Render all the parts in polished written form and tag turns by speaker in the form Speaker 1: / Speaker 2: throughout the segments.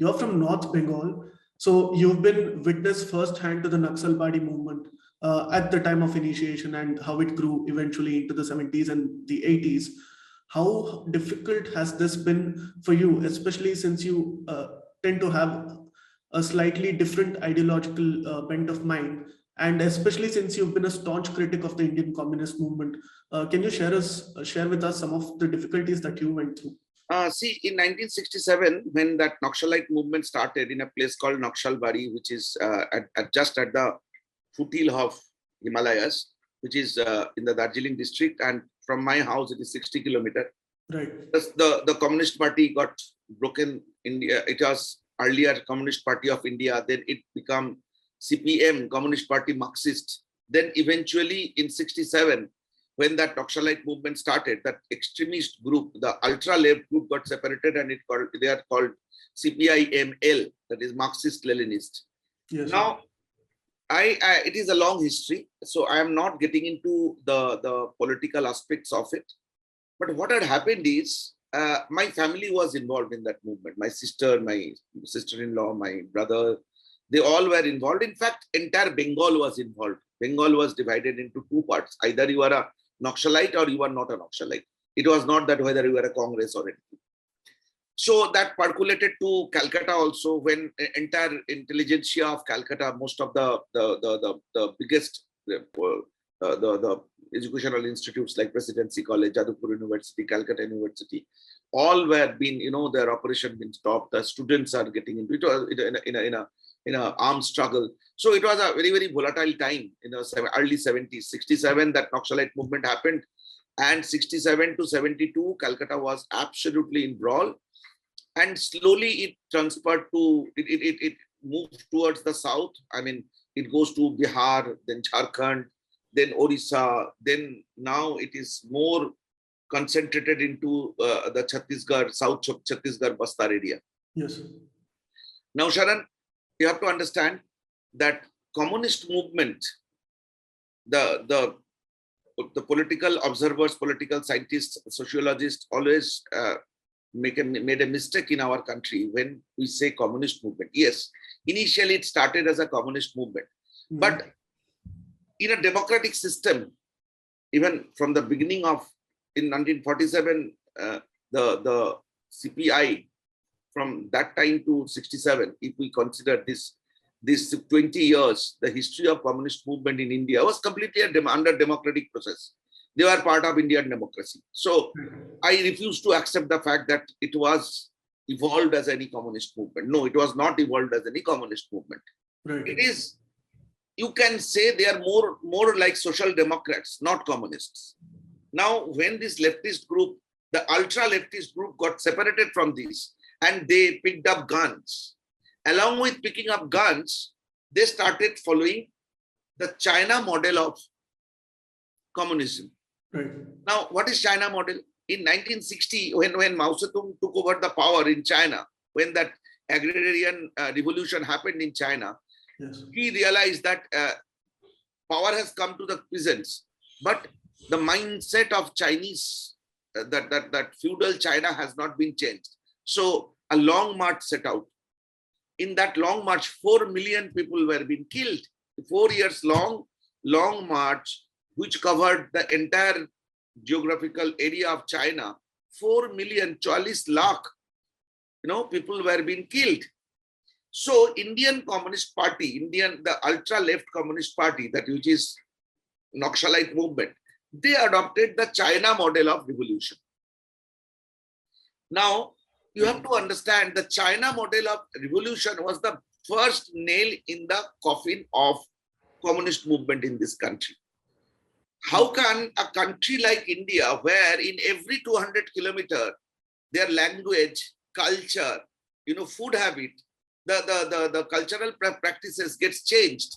Speaker 1: You're from North Bengal, so you've been witness firsthand to the Naxalbari movement at the time of initiation and how it grew eventually into the 70s and the 80s. How difficult has this been for you, especially since you tend to have a slightly different ideological bent of mind, and especially since you've been a staunch critic of the Indian communist movement? Can you share with us some of the difficulties that you went through?
Speaker 2: See, in 1967, when that Naxalite movement started in a place called Naxalbari, which is just at the foothill of Himalayas, which is in the Darjeeling district, and from my house it is 60 kilometers.
Speaker 1: Right.
Speaker 2: The Communist Party got broken. India. It was earlier Communist Party of India. Then it became CPM, Communist Party Marxist. Then eventually in 67, when that Naxalite movement started, that extremist group, the ultra-left group, got separated, and they are called CPIML, that is Marxist-Leninist.
Speaker 1: Yes.
Speaker 2: Now, it is a long history, so I am not getting into the political aspects of it. But what had happened is, my family was involved in that movement. My sister-in-law, my brother, they all were involved. In fact, entire Bengal was involved. Bengal was divided into two parts. Either you are a Naxalite or you are not a Naxalite. It was not that whether you were a Congress or anything. So that percolated to Calcutta also, when entire intelligentsia of Calcutta, most of the biggest the educational institutes like Presidency College, Jadavpur University, Calcutta University, all were being, their operation been stopped. The students are getting into it in a armed struggle. So it was a very, very volatile time in the early 70s. 67, that Naxalite movement happened, and 67 to 72, Calcutta was absolutely in brawl. And slowly it transferred to, it moved towards the south. I mean, it goes to Bihar, then Jharkhand, then Orissa, then now it is more concentrated into the Chhattisgarh, South Chhattisgarh, Bastar area.
Speaker 1: Yes.
Speaker 2: Now, Sharan, you have to understand that communist movement, the political observers, political scientists, sociologists always made a mistake in our country when we say communist movement. Yes, initially it started as a communist movement, but in a democratic system, even from the beginning of, in 1947, the CPI, from that time to 67, if we consider this 20 years, the history of communist movement in India was completely under democratic process. They were part of Indian democracy. So I refuse to accept the fact that it was evolved as any communist movement. No, it was not evolved as any communist movement.
Speaker 1: Right.
Speaker 2: It is, you can say they are more like social democrats, not communists. Now, when this leftist group, the ultra leftist group, got separated from this, and they picked up guns. Along with picking up guns, they started following the China model of communism.
Speaker 1: Right.
Speaker 2: Now, what is China model? In 1960, when Mao Zedong took over the power in China, when that agrarian revolution happened in China,
Speaker 1: yes,
Speaker 2: he realized that power has come to the peasants, but the mindset of Chinese, that feudal China has not been changed. So a long march set out. In that long march, 4 million people were being killed. 4 years long march, which covered the entire geographical area of China. 4 million, 40 lakh, people were being killed. So Indian Communist Party, the ultra-left Communist Party, that which is Naxalite movement, they adopted the China model of revolution. Now, you have to understand the China model of revolution was the first nail in the coffin of communist movement in this country. How can a country like India, where in every 200 kilometers, their language, culture, food habit, the cultural practices gets changed.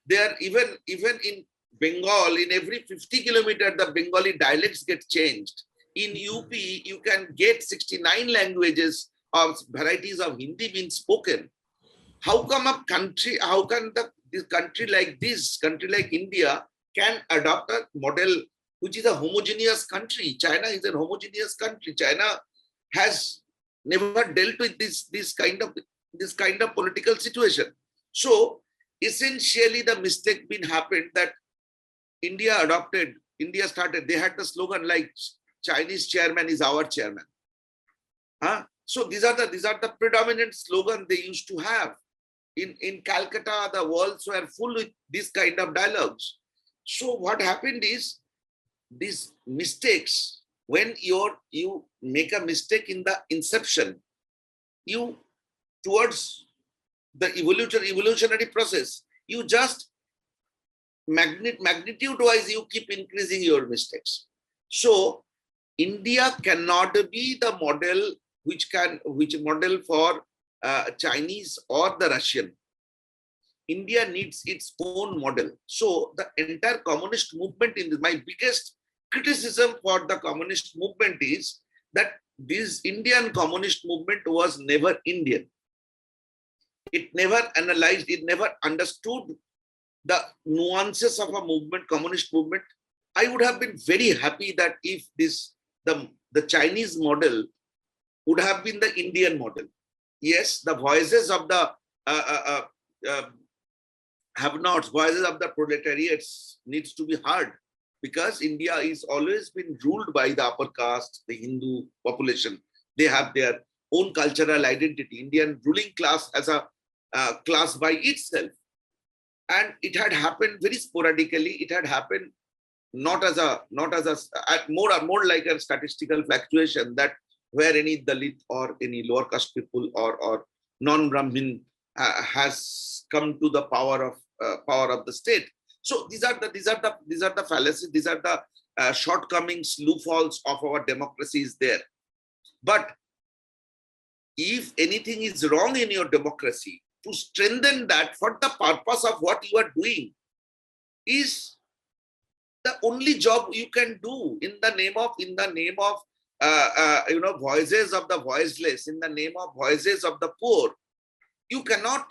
Speaker 2: There, even in Bengal, in every 50 kilometers, the Bengali dialects get changed. In UP, you can get 69 languages or varieties of Hindi being spoken. How come this country like India can adopt a model which is a homogeneous country? China is a homogeneous country. China has never dealt with this kind of political situation. So essentially the mistake been happened that India started, they had the slogan like Chinese chairman is our chairman. Huh? So these are the predominant slogan they used to have. In Calcutta, the walls were full with this kind of dialogues. So what happened is these mistakes, when you make a mistake in the inception, you towards the evolutionary process, you just magnitude wise you keep increasing your mistakes. So India cannot be the model which model for Chinese or the Russian. India needs its own model. So the entire communist movement, my biggest criticism for the communist movement is that this Indian communist movement was never Indian. It never analyzed, it never understood the nuances of a movement, communist movement. I would have been very happy that if the Chinese model would have been the Indian model. Yes, the voices of the have-nots, voices of the proletariats needs to be heard, because India is always been ruled by the upper caste, the Hindu population. They have their own cultural identity. Indian ruling class as a class by itself. And it had happened very sporadically. It had happened not as a more like a statistical fluctuation, that where any Dalit or any lower caste people or non-Brahmin has come to the power of the state. So these are the fallacies. These are the shortcomings, loopholes of our democracy is there. But if anything is wrong in your democracy, to strengthen that for the purpose of what you are doing is the only job you can do in the name of voices of the voiceless, in the name of voices of the poor. You cannot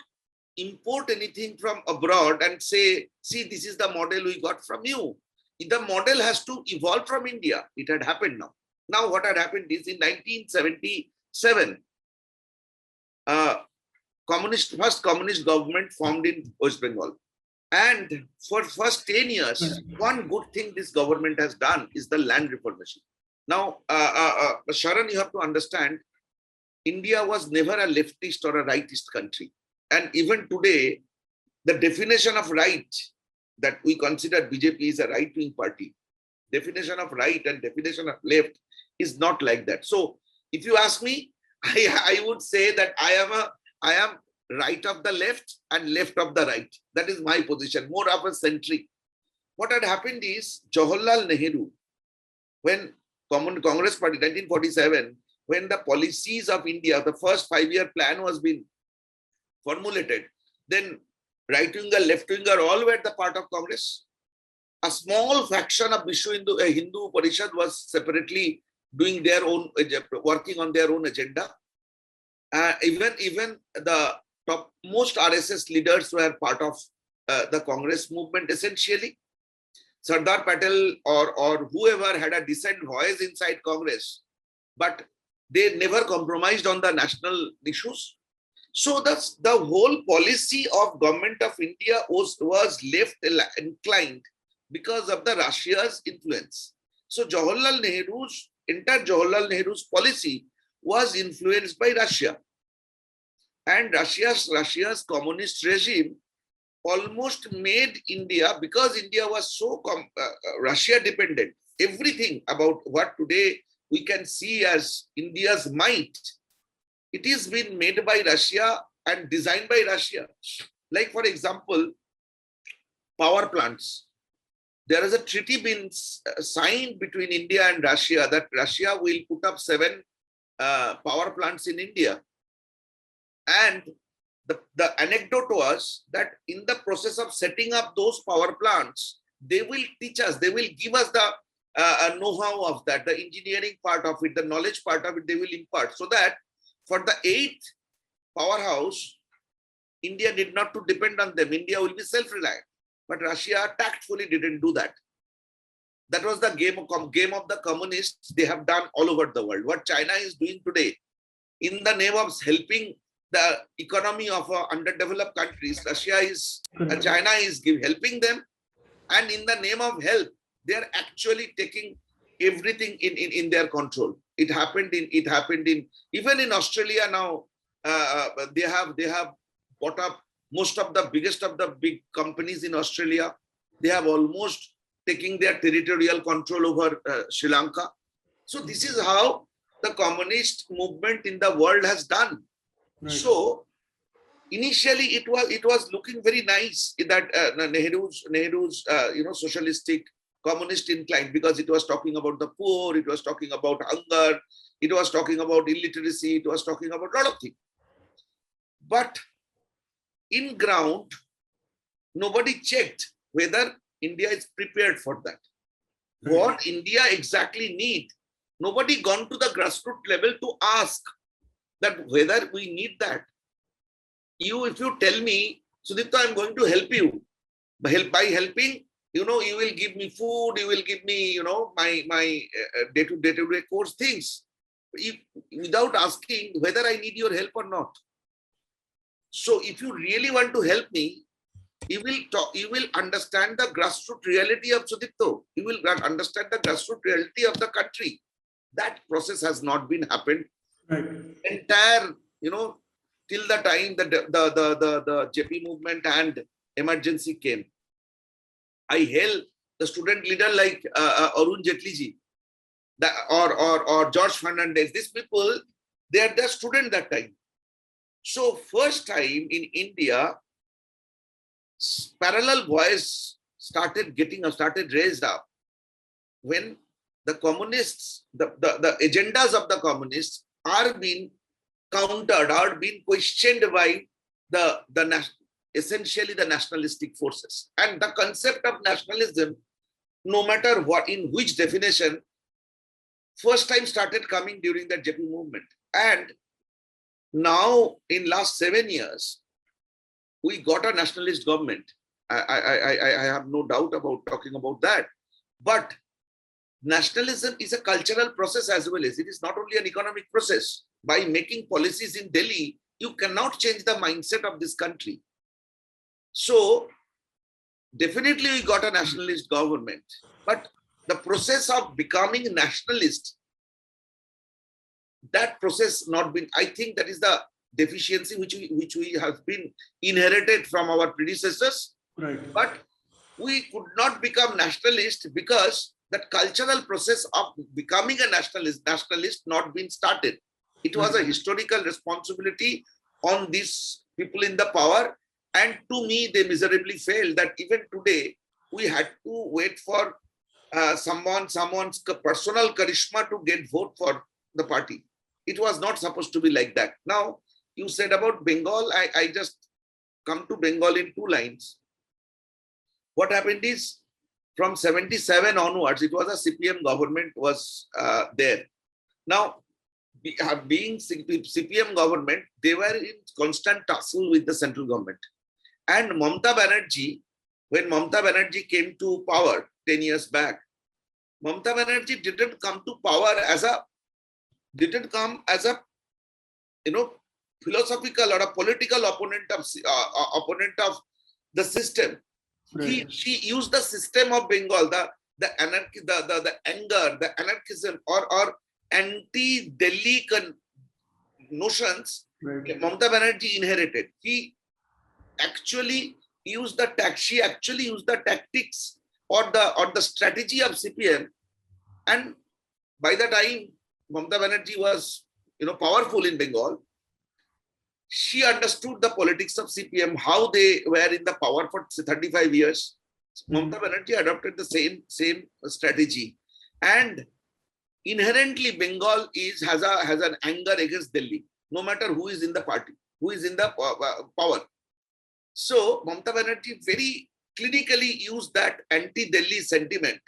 Speaker 2: import anything from abroad and say, see, this is the model we got from you. The model has to evolve from India. It had happened now. Now what had happened is in 1977, first communist government formed in West Bengal. And for first 10 years, one good thing this government has done is the land reformation. Now, Sharan, you have to understand, India was never a leftist or a rightist country. And even today, the definition of right that we consider BJP is a right-wing party, definition of right and definition of left is not like that. So if you ask me, I would say that I am right of the left and left of the right. That is my position, more of a centric. What had happened is Jawaharlal Nehru, when Congress Party, 1947, when the policies of India, the first 5-year plan was being formulated, then right-winger, left-winger, all were the part of Congress. A small fraction of Hindu Parishad was separately doing their own, working on their own agenda. Even the topmost RSS leaders were part of the Congress movement essentially. Sardar Patel or whoever had a decent voice inside Congress, but they never compromised on the national issues. So that's the whole policy of government of India was left inclined because of the Russia's influence. So entire Jawaharlal Nehru's policy was influenced by Russia. And Russia's communist regime almost made India, because India was so Russia dependent, everything about what today we can see as India's might, it is been made by Russia and designed by Russia. Like for example, power plants. There is a treaty been signed between India and Russia that Russia will put up 7 power plants in India. And the anecdote was that in the process of setting up those power plants, they will teach us, they will give us the know-how of that, the engineering part of it, the knowledge part of it, they will impart, so that for the 8th powerhouse, India did not to depend on them. India will be self-reliant. But Russia tactfully didn't do that. That was the game of the communists they have done all over the world. What China is doing today, in the name of helping the economy of underdeveloped countries, China is helping them, and in the name of help, they are actually taking everything in their control. It happened in even in Australia now. They have bought up most of the biggest of the big companies in Australia. They have almost taking their territorial control over Sri Lanka. So this is how the communist movement in the world has done.
Speaker 1: Right.
Speaker 2: So initially it was looking very nice that Nehru's socialistic communist inclined, because it was talking about the poor, it was talking about hunger, it was talking about illiteracy, it was talking about a lot of things. But in ground, nobody checked whether India is prepared for that. What India exactly need, nobody gone to the grassroots level to ask that whether we need that. If you tell me, Sudipta, I'm going to help you. By helping, you will give me food, you will give me, my day-to-day course things, without asking whether I need your help or not. So if you really want to help me, you will understand the grassroots reality of Sudipto. You will understand the grassroots reality of the country. That process has not been happened.
Speaker 1: Right.
Speaker 2: Entire, till the time the JP movement and emergency came. I hail the student leader like Arun Jaitley ji, or George Fernandez. These people, they are the student that time. So first time in India, parallel voice started raised up when the communists, the agendas of the communists are being countered, are being questioned by essentially the nationalistic forces. And the concept of nationalism, no matter what, in which definition, first time started coming during the JP movement. And now in last 7 years, we got a nationalist government. I have no doubt about talking about that. But nationalism is a cultural process as well as it is not only an economic process. By making policies in Delhi, you cannot change the mindset of this country. So definitely we got a nationalist government, but the process of becoming nationalist, that process not been, I think that is the deficiency which we have been inherited from our predecessors.
Speaker 1: Right.
Speaker 2: But we could not become nationalist because that cultural process of becoming a nationalist not been started. It was a historical responsibility on these people in the power, and to me they miserably failed. That even today we had to wait for someone's personal charisma to get vote for the party. It was not supposed to be like that. Now you said about Bengal, I just come to Bengal in 2 lines. What happened is, from 77 onwards, it was a CPM government was there. Now, being CPM government, they were in constant tussle with the central government. And Mamata Banerjee, when Mamata Banerjee came to power 10 years back, Mamata Banerjee didn't come to power as a philosophical or a political opponent of the system.
Speaker 1: Right.
Speaker 2: She used the system of Bengal, the anarchy, the anger, the anarchism or anti-Delhi notions.
Speaker 1: Right.
Speaker 2: Mamata Banerjee inherited. She actually used the tactics or the strategy of CPM, and by the time Mamata Banerjee was powerful in Bengal, she understood the politics of CPM, how they were in the power for 35 years. Mamata Banerjee adopted the same strategy, and inherently Bengal has an anger against Delhi, no matter who is in the party, who is in the power. So Mamata Banerjee very clinically used that anti-Delhi sentiment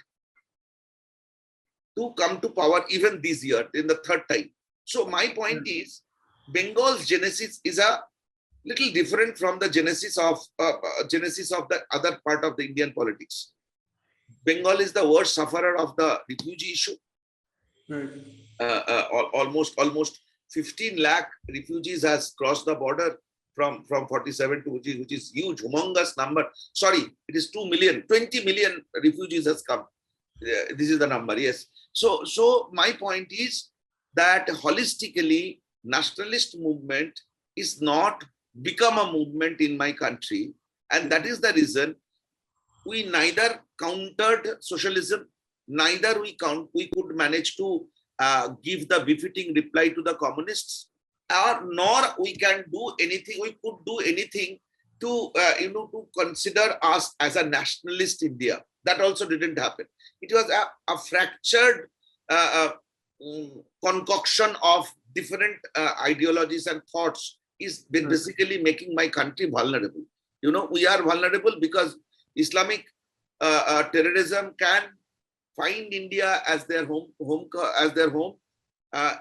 Speaker 2: to come to power even this year in the 3rd time. So my point is, Bengal's genesis is a little different from the genesis of the other part of the Indian politics. Bengal is the worst sufferer of the refugee issue.
Speaker 1: Right.
Speaker 2: Almost 15 lakh refugees has crossed the border from 47 to which is huge, humongous number. Sorry, it is 2 million, 20 million refugees has come. This is the number, yes. So my point is that holistically, nationalist movement is not become a movement in my country. And that is the reason we neither countered socialism, neither we could manage to give the befitting reply to the communists, nor we can do anything, we could do anything to, to consider us as a nationalist India. That also didn't happen. It was a fractured concoction of different ideologies and thoughts is basically making my country vulnerable. We are vulnerable because Islamic terrorism can find India as their home.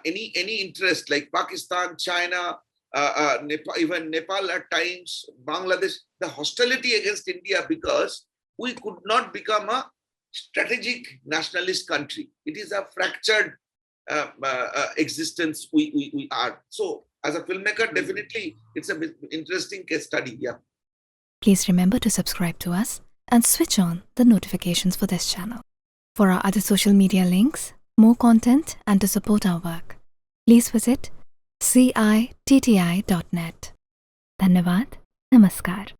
Speaker 2: Any interest like Pakistan, China, Nepal, even Nepal at times, Bangladesh, the hostility against India because we could not become a strategic nationalist country. It is a fractured existence we are. So as a filmmaker, definitely it's an interesting case study. Yeah.
Speaker 3: Please remember to subscribe to us and switch on the notifications for this channel. For our other social media links, more content, and to support our work, please visit citti.net. Dhanyavad. Namaskar.